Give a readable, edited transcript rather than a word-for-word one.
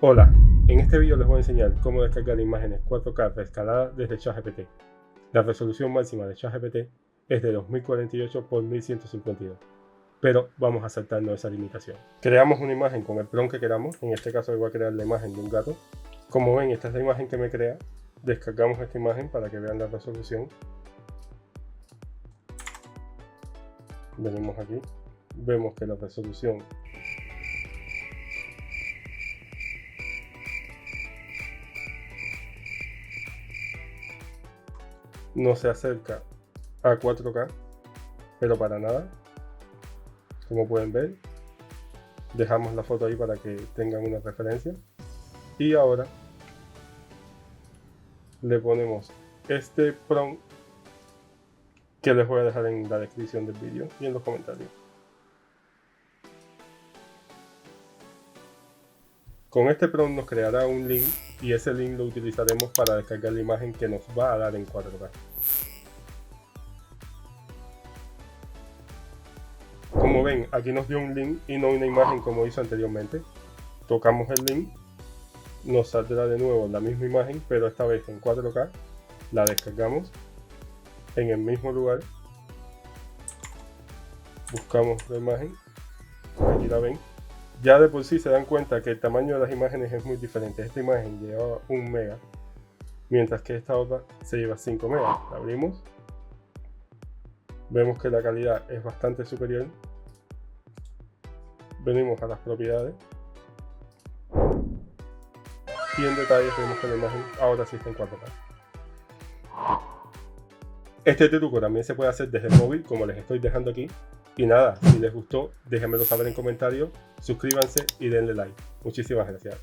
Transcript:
Hola, en este vídeo les voy a enseñar cómo descargar imágenes 4K reescaladas desde ChatGPT. La resolución máxima de ChatGPT es de 2048 x 1152, pero vamos a saltarnos esa limitación. Creamos una imagen con el prompt que queramos, en este caso voy a crear la imagen de un gato. Como ven, esta es la imagen que me crea. Descargamos esta imagen para que vean la resolución. Venimos aquí, vemos que la resolución no se acerca a 4K, pero para nada. Como pueden ver, dejamos la foto ahí para que tengan una referencia. Y ahora le ponemos este prompt que les voy a dejar en la descripción del vídeo y en los comentarios. Con este prompt nos creará un link y ese link lo utilizaremos para descargar la imagen que nos va a dar en 4K. Como ven, aquí nos dio un link y no una imagen como hizo anteriormente. Tocamos el link, nos saldrá de nuevo la misma imagen, pero esta vez en 4K. La descargamos en el mismo lugar. Buscamos la imagen, aquí la ven. Ya de por sí se dan cuenta que el tamaño de las imágenes es muy diferente. Esta imagen lleva 1 mega, mientras que esta otra se lleva 5 megas. La abrimos. Vemos que la calidad es bastante superior. Venimos a las propiedades. Y en detalles vemos que la imagen ahora sí está en 4K. Este truco también se puede hacer desde el móvil, como les estoy dejando aquí. Y nada, si les gustó, déjenmelo saber en comentarios, suscríbanse y denle like. Muchísimas gracias.